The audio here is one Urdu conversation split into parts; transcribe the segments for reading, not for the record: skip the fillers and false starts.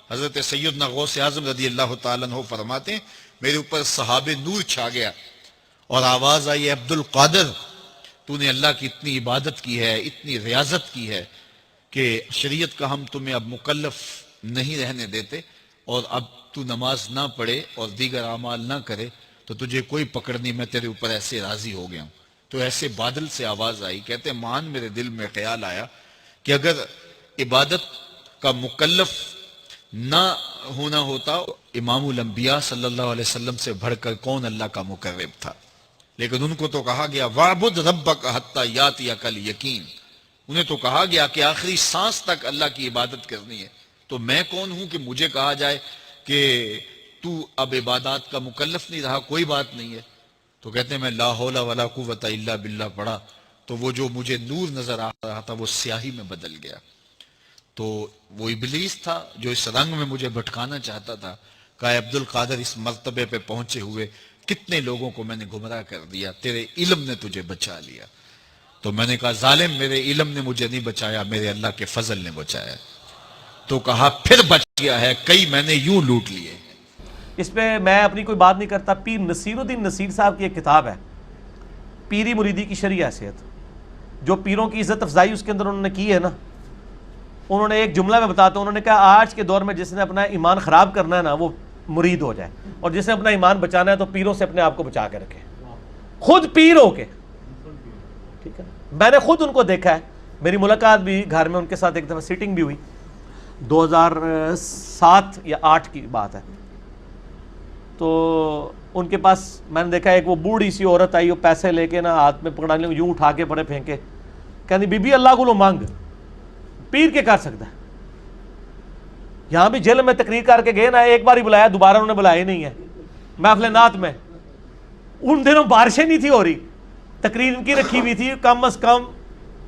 حضرت سیدنا غوث اعظم رضی اللہ تعالیٰ عنہ فرماتے ہیں میرے اوپر صحاب نور چھا گیا اور آواز آئی عبد القادر تو نے اللہ کی اتنی عبادت کی ہے، اتنی ریاضت کی ہے کہ شریعت کا ہم تمہیں اب مکلف نہیں رہنے دیتے، اور اب تو نماز نہ پڑھے اور دیگر اعمال نہ کرے تو تجھے کوئی پکڑ نہیں، میں تیرے اوپر ایسے راضی ہو گیا ہوں۔ تو ایسے بادل سے آواز آئی، کہتے ہیں مان میرے دل میں خیال آیا کہ اگر عبادت کا مکلف نہ ہونا ہوتا امام الانبیاء صلی اللہ علیہ وسلم سے بڑھ کر کون اللہ کا مقرب تھا، لیکن ان کو تو کہا گیا وَاعْبُدْ رَبَّكَ حَتَّى يَأْتِيَكَ الْيَقِينُ، انہیں تو کہا گیا کہ آخری سانس تک اللہ کی عبادت کرنی ہے، تو میں کون ہوں کہ مجھے کہا جائے کہ تو اب عبادات کا مکلف نہیں رہا، کوئی بات نہیں ہے۔ تو کہتے ہیں میں لا حول ولا قوت الا باللہ پڑھا تو وہ جو مجھے نور نظر آ رہا تھا وہ سیاہی میں بدل گیا۔ تو وہ ابلیس تھا جو اس رنگ میں مجھے بھٹکانا چاہتا تھا، کہا عبد القادر اس مرتبے پہ پہنچے ہوئے کتنے لوگوں کو میں نے گمراہ کر دیا، تیرے علم نے تجھے بچا لیا۔ تو میں نے کہا ظالم میرے علم نے مجھے نہیں بچایا، میرے اللہ کے فضل نے بچایا۔ تو کہا پھر بچ گیا ہے، کئی میں نے یوں لوٹ لیے۔ اس پہ میں اپنی کوئی بات نہیں کرتا، پیر نصیر الدین نصیر صاحب کی ایک کتاب ہے پیری مریدی کی شرعی حیثیت، جو پیروں کی عزت افزائی اس کے اندر انہوں نے کی ہے نا، انہوں نے ایک جملہ میں بتاتا ہوں، انہوں نے کہا آج کے دور میں جس نے اپنا ایمان خراب کرنا ہے نا وہ مرید ہو جائے، اور جس نے اپنا ایمان بچانا ہے تو پیروں سے اپنے آپ کو بچا کے رکھے، خود پیر ہو کے۔ ٹھیک ہے، میں نے خود ان کو دیکھا ہے، میری ملاقات بھی گھر میں ان کے ساتھ ایک دفعہ سیٹنگ بھی ہوئی، 2007 یا 8 کی بات ہے۔ تو ان کے پاس میں نے دیکھا ایک وہ بوڑھی سی عورت آئی، وہ پیسے لے کے نا ہاتھ میں پکڑا لیں یوں اٹھا کے پڑے پھینکے، کہنی بی بی اللہ کو لو مانگ، پیر کے کر سکتا ہے۔ یہاں بھی جیل میں تقریر کر کے گئے نا، ایک بار ہی بلایا، دوبارہ انہوں نے بلایا ہی نہیں ہے محفل نعت میں۔ ان دنوں بارشیں نہیں تھی ہو رہی، تقریر ان کی رکھی ہوئی تھی، کم از کم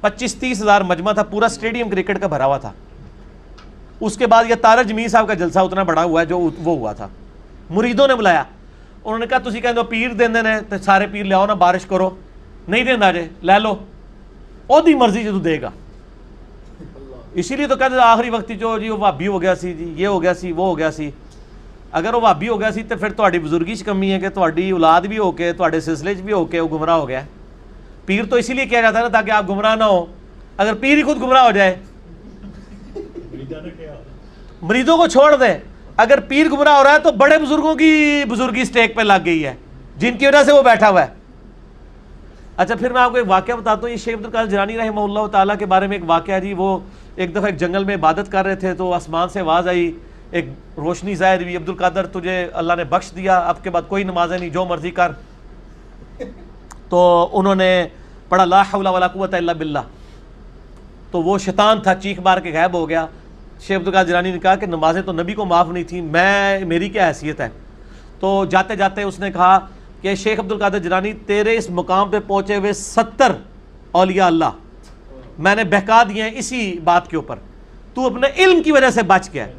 25-30 ہزار مجمع تھا، پورا اسٹیڈیم کرکٹ کا بھرا ہوا تھا۔ اس کے بعد یہ تارا جمیل صاحب کا جلسہ اتنا بڑا ہوا ہے جو وہ ہوا تھا، مریدوں نے بلایا، انہوں نے کہا تسی کہندے ہو پیر دیندے نے تے سارے پیر لے آؤ نا، بارش کرو، نہیں دیندا جے لے لو، او دی مرضی جو دے گا۔ اسی لیے تو کہتے آخری وقت جو جی وہ وہابی ہو گیا سی، جی یہ ہو گیا سی، وہ ہو گیا سی۔ اگر وہ وہابی ہو گیا سی تو پھر تہاڈی بزرگی چ کمی ہے کہ تہاڈی اولاد بھی ہو کے تہاڈے سلسلے چ بھی ہو کے وہ گمراہ ہو گیا۔ پیر تو اسی لیے کیا جاتا ہے نا تاکہ آپ گمراہ نہ ہو، اگر پیر ہی خود گمراہ ہو جائے، مریدوں کو چھوڑ دیں، اگر پیر گمراہ ہو رہا ہے تو بڑے بزرگوں کی بزرگی سٹیک پہ لگ گئی ہے جن کی وجہ سے وہ بیٹھا ہوا ہے۔ اچھا پھر میں آپ کو ایک واقعہ بتاتا ہوں، یہ شیخ عبد القادر جیلانی رحمہ اللہ تعالیٰ کے بارے میں ایک واقعہ ہے جی۔ وہ ایک دفعہ ایک جنگل میں عبادت کر رہے تھے تو آسمان سے آواز آئی، ایک روشنی ظاہر ہوئی، عبد القادر تجھے اللہ نے بخش دیا، اب کے بعد کوئی نمازیں نہیں، جو مرضی کر۔ تو انہوں نے پڑھا لا حول ولا قوت الا باللہ، تو وہ شیطان تھا چیخ مار کے غائب ہو گیا۔ شیخ عبد القادر جیلانی نے کہا کہ نمازیں تو نبی کو معاف نہیں تھیں، میری کیا حیثیت ہے؟ تو جاتے جاتے اس نے کہا کہ شیخ عبد القادر جیلانی تیرے اس مقام پہ پہنچے ہوئے 70 اولیاء اللہ میں نے بہکا دیے ہیں اسی بات کے اوپر، تو اپنے علم کی وجہ سے بچ گیا ہے۔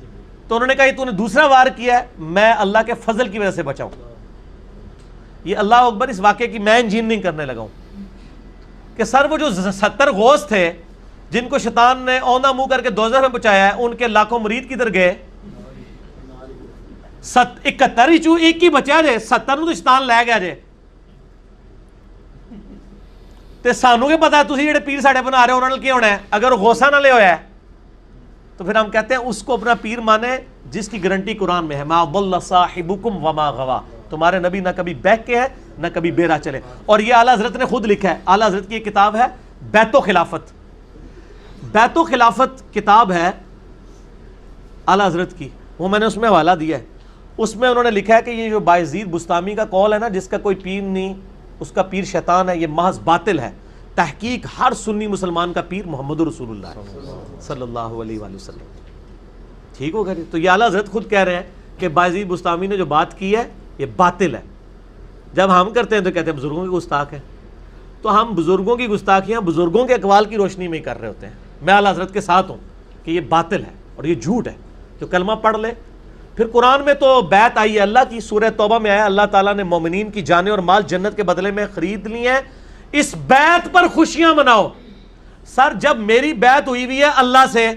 تو انہوں نے کہا یہ تو نے دوسرا وار کیا ہے، میں اللہ کے فضل کی وجہ سے بچا ہوں۔ یہ اللہ اکبر، اس واقعے کی میں انجینئرنگ کرنے لگا ہوں کہ سر وہ جو 70 غوث تھے جن کو شیطان نے اوندھا منہ کر کے دوزخ میں پہنچایا ہے، ان کے لاکھوں مرید کدھر گئے؟ 71 ہی ایک ہی بچا جے، 70 نو تو شیطان لے گیا جے۔ تے سانو کے پتا ہے تسی جڑے پیر ساڑے بنا رہے ہو انہوں نے کیا ہونا ہے؟ اگر غوثہ نہ لے ہویا ہے تو پھر ہم کہتے ہیں اس کو اپنا پیر مانے جس کی گارنٹی قرآن میں ہے، ما ضل صاحبکم وما غوا، تمہارے نبی نہ کبھی بہک کے ہے نہ کبھی بیرا چلے۔ اور یہ اعلیٰ حضرت نے خود لکھا ہے، اعلیٰ حضرت کی ایک کتاب ہے بیت و خلافت، بیت و خلافت کتاب ہے اعلیٰ حضرت کی، وہ میں نے اس میں حوالہ دیا ہے۔ اس میں انہوں نے لکھا ہے کہ یہ جو بایزید بستامی کا قول ہے نا، جس کا کوئی پیر نہیں، اس کا پیر شیطان ہے، یہ محض باطل ہے۔ تحقیق ہر سنی مسلمان کا پیر محمد رسول اللہ صلی اللہ علیہ وآلہ وسلم۔ ٹھیک ہو گیا؟ تو یہ اعلیٰ حضرت خود کہہ رہے ہیں کہ بایزید بستامی نے جو بات کی ہے یہ باطل ہے۔ جب ہم کرتے ہیں تو کہتے ہیں بزرگوں کی گستاخ ہے، تو ہم بزرگوں کی گستاخیاں بزرگوں کے اقوال کی روشنی میں ہی کر رہے ہوتے ہیں۔ میں اعلیٰ حضرت کے ساتھ ہوں کہ یہ باطل ہے اور یہ جھوٹ ہے۔ جو کلمہ پڑھ لے، پھر قرآن میں تو بیعت آئی ہے اللہ کی، سورہ توبہ میں آیا اللہ تعالیٰ نے مومنین کی جانیں اور مال جنت کے بدلے میں خرید لی ہیں، اس بیعت پر خوشیاں مناؤ۔ سر جب میری بیعت ہوئی ہوئی ہے اللہ سے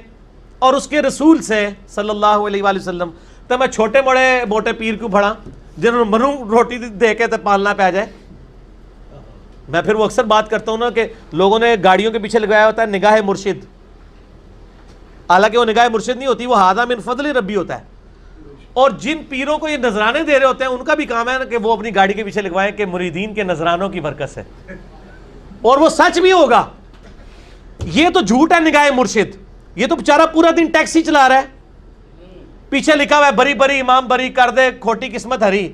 اور اس کے رسول سے صلی اللہ علیہ وآلہ وسلم تو میں چھوٹے موٹے پیر کیوں پڑھا جنہوں نے منو روٹی دے کے تو پالنا پہ جائے. میں پھر وہ اکثر بات کرتا ہوں نا کہ لوگوں نے گاڑیوں کے پیچھے لگایا ہوتا ہے نگاہ مرشد، حالانکہ وہ نگاہ مرشد نہیں ہوتی، وہ ھذا من فضل ربی ہوتا ہے. اور جن پیروں کو یہ نذرانے دے رہے ہوتے ہیں ان کا بھی کام ہے کہ وہ اپنی گاڑی کے پیچھے لگوائیں کہ مریدین کے نذرانوں کی برکت سے، اور وہ سچ بھی ہوگا. یہ تو جھوٹ ہے نگاہ مرشد، یہ تو بیچارہ پورا دن ٹیکسی چلا رہا ہے، پیچھے لکھا ہوا ہے بری بری امام بری کر دے کھوٹی قسمت ہری،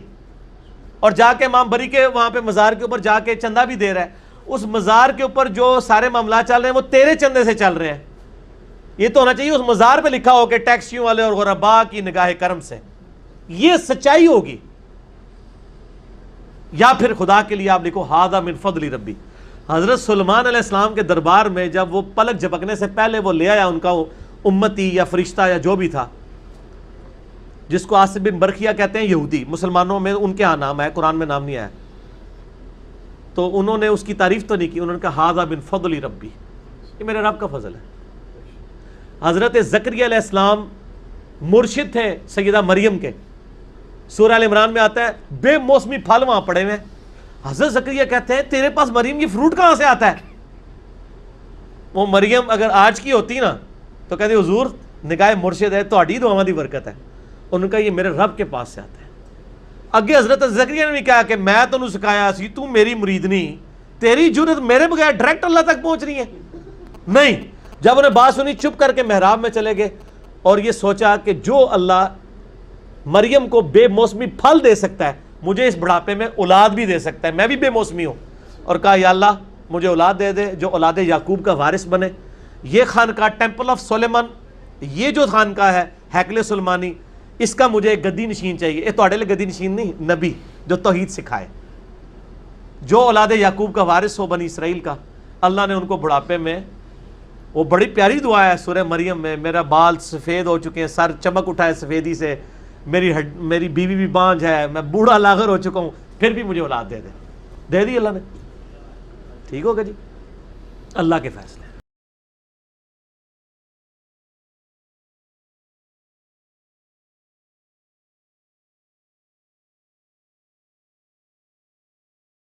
اور جا کے امام بری کے وہاں پہ مزار کے اوپر جا کے چندہ بھی دے رہا ہے. اس مزار کے اوپر جو سارے معاملات چل رہے ہیں وہ تیرے چندے سے چل رہے ہیں. یہ تو ہونا چاہیے اس مزار پہ لکھا ہو کہ ٹیکسیوں والے اور غربا کی نگاہ کرم سے. یہ سچائی ہوگی. یا پھر خدا کے لیے آپ لکھو ھذا من فضل ربی. حضرت سلیمان علیہ السلام کے دربار میں جب وہ پلک جھپکنے سے پہلے وہ لے آیا ان کا امتی یا فرشتہ یا جو بھی تھا، جس کو آصف بن برخیہ کہتے ہیں یہودی، مسلمانوں میں ان کے ہاں نام ہے، قرآن میں نام نہیں آیا، تو انہوں نے اس کی تعریف تو نہیں کی، انہوں نے کہا ھذا من فضل ربی، یہ میرے رب کا فضل ہے. حضرت زکریا علیہ السلام مرشد تھے سیدہ مریم کے. سورہ ال عمران میں آتا ہے بے موسمی پھل وہاں پڑے ہوئے ہیں. حضرت زکریا کہتے ہیں تیرے پاس مریم یہ فروٹ کہاں سے آتا ہے؟ وہ مریم اگر آج کی ہوتی نا تو کہتے حضور نگاہ مرشد ہے، تہاڈی دعاواں دی برکت ہے. انہوں نے کہا یہ میرے رب کے پاس سے آتا ہے. اگے حضرت زکریا نے بھی کہا کہ میں تینوں سکھایا سی، تو میری مریدنی، تیری جرت میرے بغیر ڈائریکٹ اللہ تک پہنچ رہی ہے. نہیں، جب انہیں بات سنی چپ کر کے محراب میں چلے گئے اور یہ سوچا کہ جو اللہ مریم کو بے موسمی پھل دے سکتا ہے مجھے اس بڑھاپے میں اولاد بھی دے سکتا ہے، میں بھی بے موسمی ہوں. اور کہا یا اللہ مجھے اولاد دے دے جو اولاد یعقوب کا وارث بنے. یہ خانقاہ ٹیمپل آف سلیمان، یہ جو خانقاہ ہے ہیکل سلمانی، اس کا مجھے ایک گدی نشین چاہیے. یہ تہاڈے لیے گدی نشین نہیں، نبی جو توحید سکھائے، جو اولاد یعقوب کا وارث ہو بنی اسرائیل کا. اللہ نے ان کو بڑھاپے میں، وہ بڑی پیاری دعا ہے سورہ مریم میں، میرا بال سفید ہو چکے ہیں، سر چمک اٹھا ہے سفیدی سے، میری بیوی بھی بانجھ ہے، میں بوڑھا لاغر ہو چکا ہوں، پھر بھی مجھے اولاد دے دی اللہ نے. ٹھیک ہوگا جی، اللہ کے فیصلے.